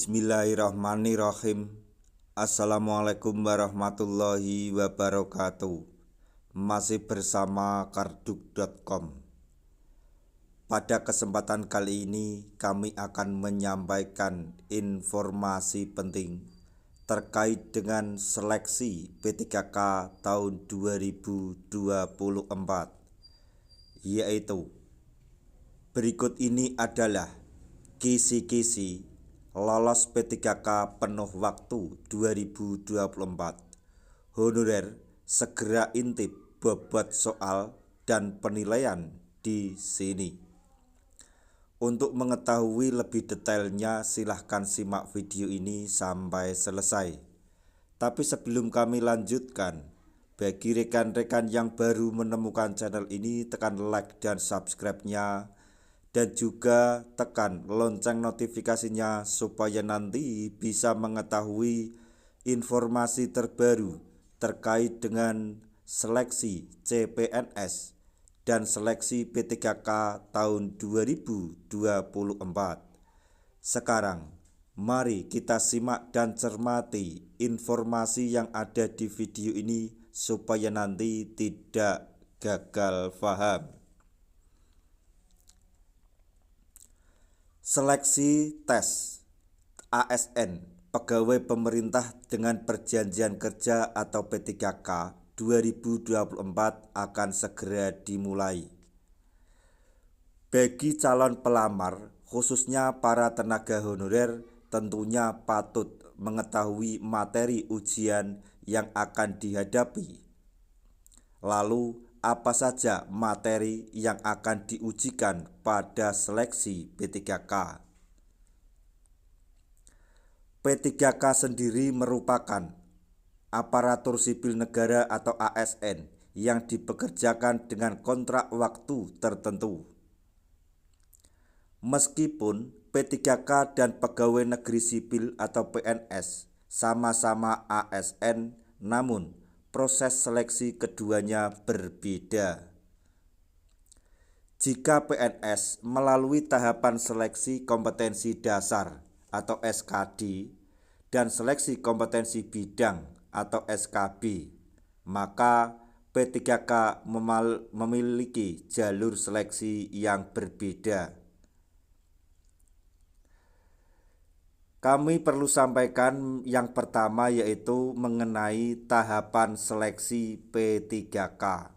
Bismillahirrahmanirrahim. Assalamualaikum warahmatullahi wabarakatuh. Masih bersama karduk.com. Pada kesempatan kali ini kami akan menyampaikan informasi penting terkait dengan seleksi P3K tahun 2024, yaitu berikut ini adalah kisi-kisi lolos P3K penuh waktu 2024. Honorer segera intip bobot soal dan penilaian di sini. Untuk mengetahui lebih detailnya silahkan simak video ini sampai selesai. Tapi sebelum kami lanjutkan, bagi rekan-rekan yang baru menemukan channel ini, tekan like dan subscribe-nya, dan juga tekan lonceng notifikasinya supaya nanti bisa mengetahui informasi terbaru terkait dengan seleksi CPNS dan seleksi P3K tahun 2024. Sekarang mari kita simak dan cermati informasi yang ada di video ini supaya nanti tidak gagal paham. Seleksi tes ASN pegawai pemerintah dengan perjanjian kerja atau P3K 2024 akan segera dimulai. Bagi calon pelamar, khususnya para tenaga honorer, tentunya patut mengetahui materi ujian yang akan dihadapi. Lalu, apa saja materi yang akan diujikan pada seleksi P3K? P3K sendiri merupakan aparatur sipil negara atau ASN yang dipekerjakan dengan kontrak waktu tertentu. Meskipun P3K dan pegawai negeri sipil atau PNS sama-sama ASN, namun proses seleksi keduanya berbeda. Jika PNS melalui tahapan seleksi kompetensi dasar atau SKD dan seleksi kompetensi bidang atau SKB, maka P3K memiliki jalur seleksi yang berbeda. Kami perlu sampaikan yang pertama yaitu mengenai tahapan seleksi P3K.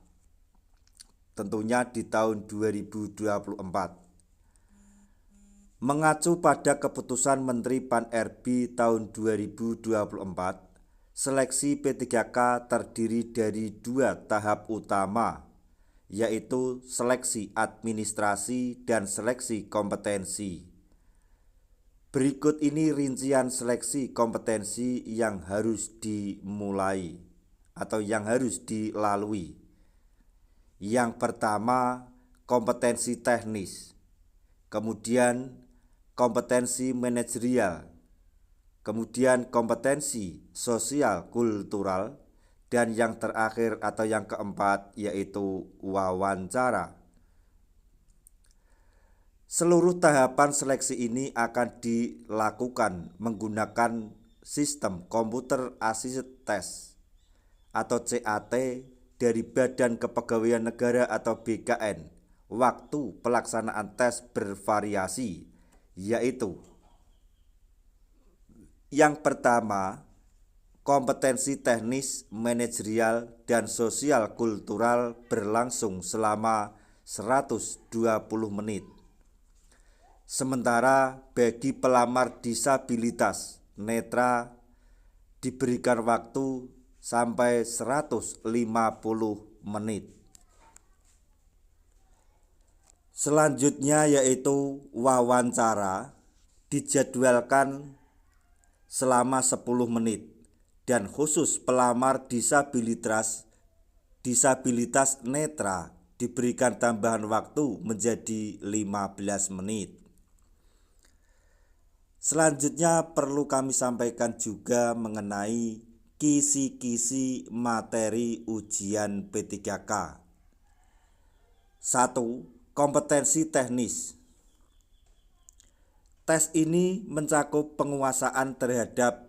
Tentunya di tahun 2024. Mengacu pada keputusan Menteri Pan-RB tahun 2024, seleksi P3K terdiri dari dua tahap utama, yaitu seleksi administrasi dan seleksi kompetensi. Berikut ini rincian seleksi kompetensi yang harus dimulai atau yang harus dilalui. Yang pertama, kompetensi teknis, kemudian kompetensi manajerial, kemudian kompetensi sosial kultural, dan yang terakhir atau yang keempat yaitu wawancara. Seluruh tahapan seleksi ini akan dilakukan menggunakan sistem Computer Assisted Test atau CAT dari Badan Kepegawaian Negara atau BKN. Waktu pelaksanaan tes bervariasi, yaitu yang pertama, kompetensi teknis, manajerial, dan sosial kultural berlangsung selama 120 menit. Sementara bagi pelamar disabilitas netra diberikan waktu sampai 150 menit. Selanjutnya yaitu wawancara, dijadwalkan selama 10 menit dan khusus pelamar disabilitas netra diberikan tambahan waktu menjadi 15 menit. Selanjutnya perlu kami sampaikan juga mengenai kisi-kisi materi ujian P3K. 1. Kompetensi teknis. Tes ini mencakup penguasaan terhadap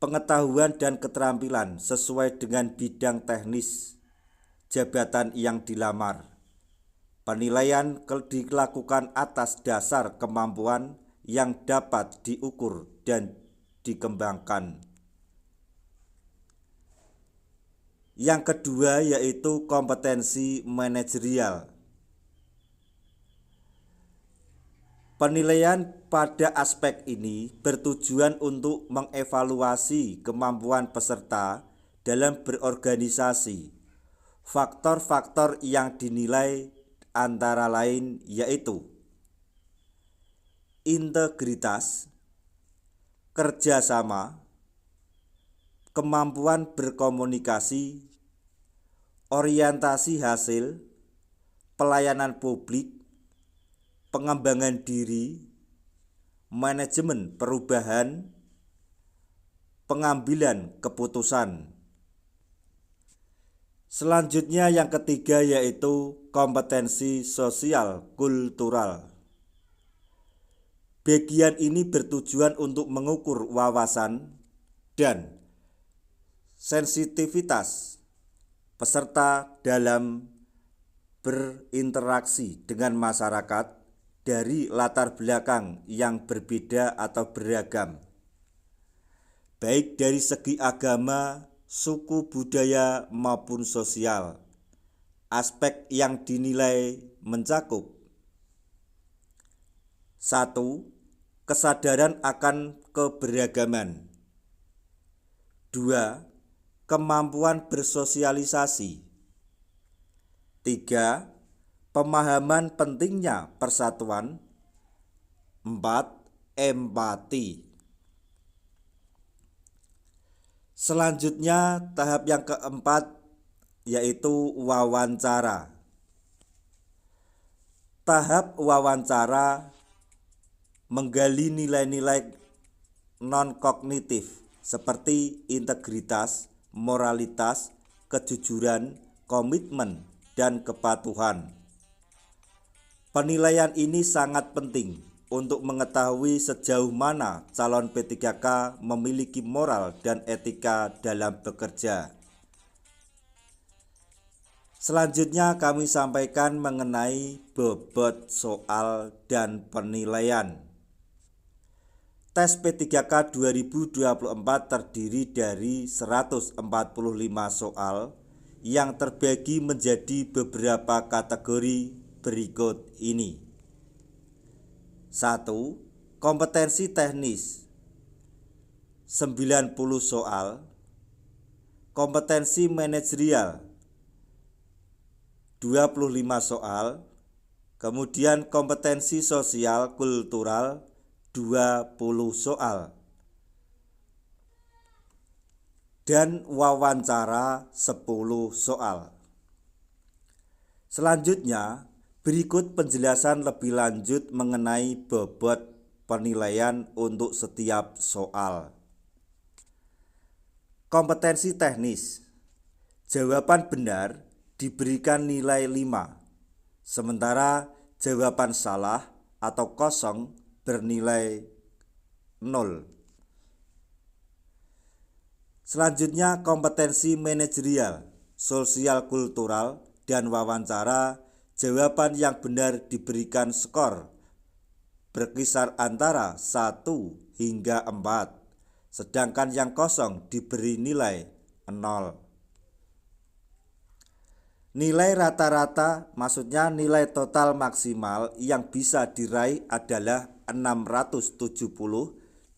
pengetahuan dan keterampilan sesuai dengan bidang teknis jabatan yang dilamar. Penilaian dilakukan atas dasar kemampuan yang dapat diukur dan dikembangkan. Yang kedua yaitu kompetensi manajerial. Penilaian pada aspek ini bertujuan untuk mengevaluasi kemampuan peserta dalam berorganisasi. Faktor-faktor yang dinilai antara lain yaitu integritas, kerjasama, kemampuan berkomunikasi, orientasi hasil, pelayanan publik, pengembangan diri, manajemen perubahan, pengambilan keputusan. Selanjutnya yang ketiga yaitu kompetensi sosial kultural. Bagian ini bertujuan untuk mengukur wawasan dan sensitivitas peserta dalam berinteraksi dengan masyarakat dari latar belakang yang berbeda atau beragam, baik dari segi agama, suku, budaya maupun sosial. Aspek yang dinilai mencakup 1. Kesadaran akan keberagaman. 2. Kemampuan bersosialisasi. 3. Pemahaman pentingnya persatuan. 4. Empati. Selanjutnya tahap yang keempat yaitu wawancara. Tahap wawancara menggali nilai-nilai non-kognitif seperti integritas, moralitas, kejujuran, komitmen, dan kepatuhan. Penilaian ini sangat penting untuk mengetahui sejauh mana calon P3K memiliki moral dan etika dalam bekerja. Selanjutnya kami sampaikan mengenai bobot soal dan penilaian. Tes P3K 2024 terdiri dari 145 soal yang terbagi menjadi beberapa kategori berikut ini. 1. Kompetensi teknis 90 soal. Kompetensi manajerial 25 soal. Kemudian kompetensi sosial kultural 20 soal. Dan wawancara 10 soal. Selanjutnya, berikut penjelasan lebih lanjut mengenai bobot penilaian untuk setiap soal. Kompetensi teknis. Jawaban benar diberikan nilai 5, sementara jawaban salah atau kosong bernilai 0. Selanjutnya kompetensi manajerial, sosial kultural, dan wawancara. Jawaban yang benar diberikan skor berkisar antara 1 hingga 4, sedangkan yang kosong diberi nilai 0. Nilai rata-rata maksudnya nilai total maksimal yang bisa diraih adalah 670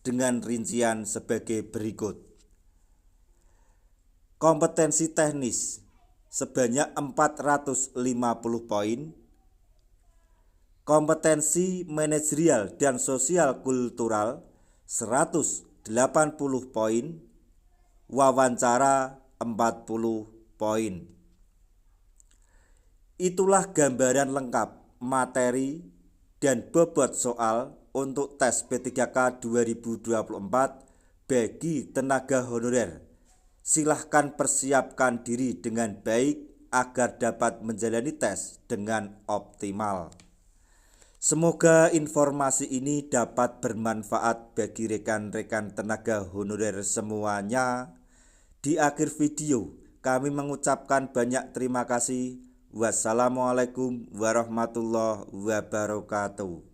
dengan rincian sebagai berikut. Kompetensi teknis sebanyak 450 poin. Kompetensi manajerial dan sosial kultural 180 poin. Wawancara 40 poin. Itulah gambaran lengkap materi dan bobot soal untuk tes P3K 2024 bagi tenaga honorer. Silahkan persiapkan diri dengan baik agar dapat menjalani tes dengan optimal. Semoga informasi ini dapat bermanfaat bagi rekan-rekan tenaga honorer semuanya. Di akhir video, kami mengucapkan banyak terima kasih. Wassalamualaikum warahmatullahi wabarakatuh.